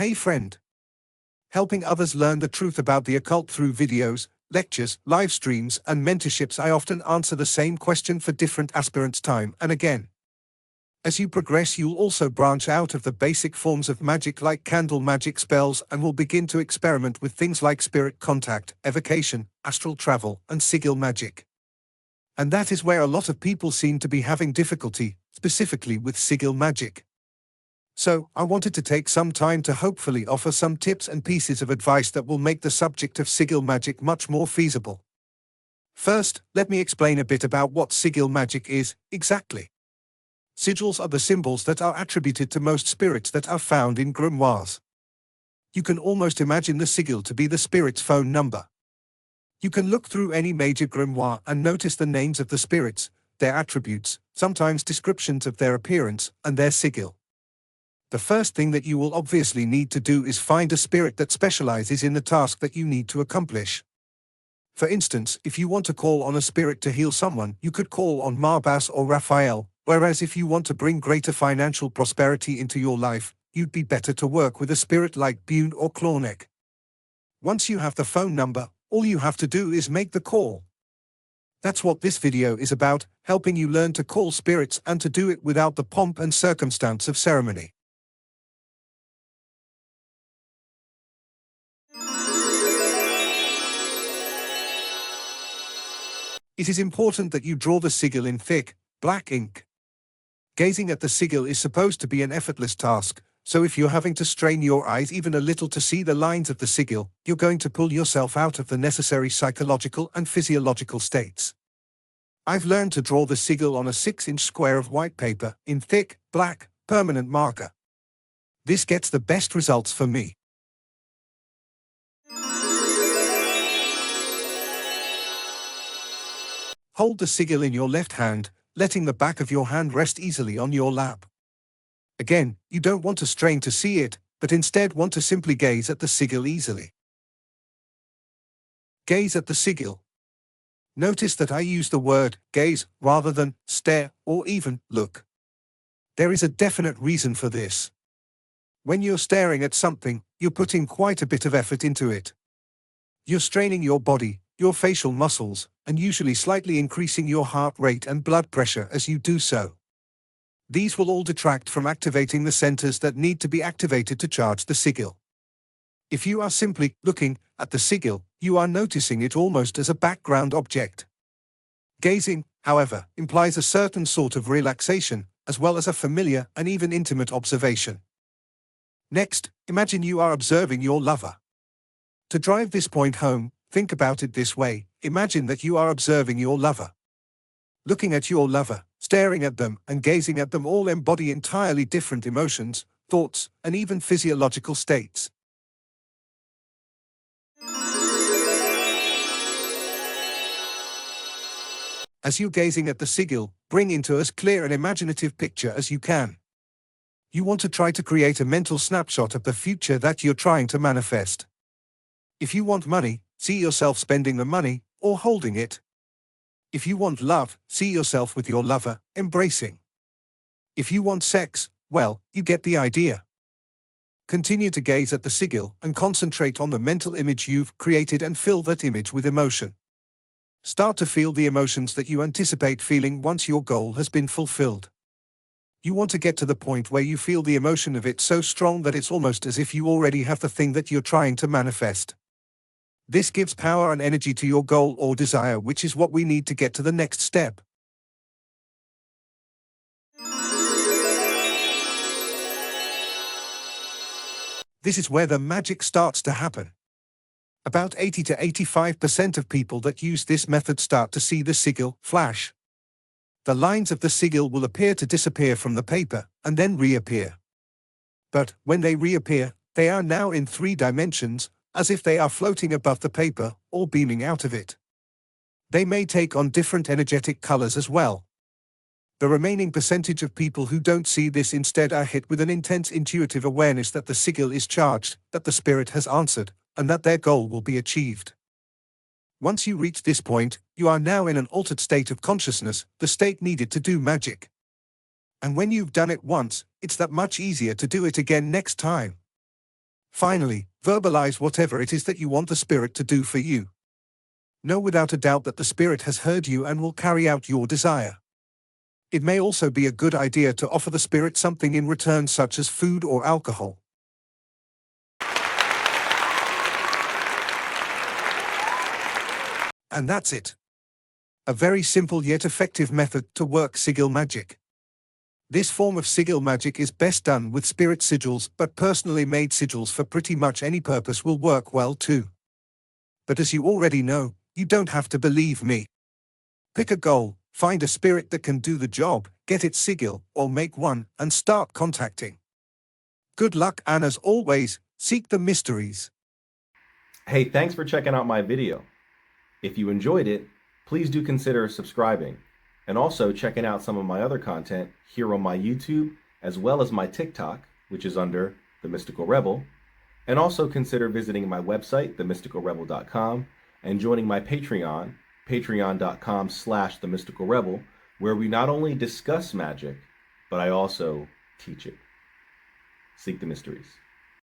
Hey friend. Helping others learn the truth about the occult through videos, lectures, live streams, and mentorships, I often answer the same question for different aspirants time and again. As you progress, you'll also branch out of the basic forms of magic like candle magic spells and will begin to experiment with things like spirit contact, evocation, astral travel, and sigil magic. And that is where a lot of people seem to be having difficulty, specifically with sigil magic. So, I wanted to take some time to hopefully offer some tips and pieces of advice that will make the subject of sigil magic much more feasible. First, let me explain a bit about what sigil magic is, exactly. Sigils are the symbols that are attributed to most spirits that are found in grimoires. You can almost imagine the sigil to be the spirit's phone number. You can look through any major grimoire and notice the names of the spirits, their attributes, sometimes descriptions of their appearance, and their sigil. The first thing that you will obviously need to do is find a spirit that specializes in the task that you need to accomplish. For instance, if you want to call on a spirit to heal someone, you could call on Marbas or Raphael, whereas if you want to bring greater financial prosperity into your life, you'd be better to work with a spirit like Bune or Clawneck. Once you have the phone number, all you have to do is make the call. That's what this video is about, helping you learn to call spirits and to do it without the pomp and circumstance of ceremony. It is important that you draw the sigil in thick, black ink. Gazing at the sigil is supposed to be an effortless task, so if you're having to strain your eyes even a little to see the lines of the sigil, you're going to pull yourself out of the necessary psychological and physiological states. I've learned to draw the sigil on a 6-inch square of white paper, in thick, black, permanent marker. This gets the best results for me. Hold the sigil in your left hand, letting the back of your hand rest easily on your lap. Again, you don't want to strain to see it, but instead want to simply gaze at the sigil easily. Gaze at the sigil. Notice that I use the word gaze rather than stare or even look. There is a definite reason for this. When you're staring at something, you're putting quite a bit of effort into it. You're straining your body, your facial muscles, and usually slightly increasing your heart rate and blood pressure as you do so. These will all detract from activating the centers that need to be activated to charge the sigil. If you are simply looking at the sigil, you are noticing it almost as a background object. Gazing, however, implies a certain sort of relaxation, as well as a familiar and even intimate observation. Next, imagine you are observing your lover. To drive this point home, think about it this way: imagine that you are observing your lover. Looking at your lover, staring at them, and gazing at them all embody entirely different emotions, thoughts, and even physiological states. As you're gazing at the sigil, bring into as clear an imaginative picture as you can. You want to try to create a mental snapshot of the future that you're trying to manifest. If you want money, see yourself spending the money, or holding it. If you want love, see yourself with your lover, embracing. If you want sex, well, you get the idea. Continue to gaze at the sigil and concentrate on the mental image you've created and fill that image with emotion. Start to feel the emotions that you anticipate feeling once your goal has been fulfilled. You want to get to the point where you feel the emotion of it so strong that it's almost as if you already have the thing that you're trying to manifest. This gives power and energy to your goal or desire, which is what we need to get to the next step. This is where the magic starts to happen. About 80 to 85% of people that use this method start to see the sigil flash. The lines of the sigil will appear to disappear from the paper, and then reappear. But, when they reappear, they are now in 3 dimensions, as if they are floating above the paper, or beaming out of it. They may take on different energetic colors as well. The remaining percentage of people who don't see this instead are hit with an intense intuitive awareness that the sigil is charged, that the spirit has answered, and that their goal will be achieved. Once you reach this point, you are now in an altered state of consciousness, the state needed to do magic. And when you've done it once, it's that much easier to do it again next time. Finally, verbalize whatever it is that you want the spirit to do for you. Know without a doubt that the spirit has heard you and will carry out your desire. It may also be a good idea to offer the spirit something in return, such as food or alcohol. And that's it. A very simple yet effective method to work sigil magic. This form of sigil magic is best done with spirit sigils, but personally made sigils for pretty much any purpose will work well too. But as you already know, you don't have to believe me. Pick a goal, find a spirit that can do the job, get its sigil, or make one, and start contacting. Good luck, and as always, seek the mysteries. Hey, thanks for checking out my video. If you enjoyed it, please do consider subscribing and also checking out some of my other content here on my YouTube, as well as my TikTok, which is under The Mystical Rebel, and also consider visiting my website, themysticalrebel.com, and joining my Patreon, patreon.com/themysticalrebel, where we not only discuss magic, but I also teach it. Seek the mysteries.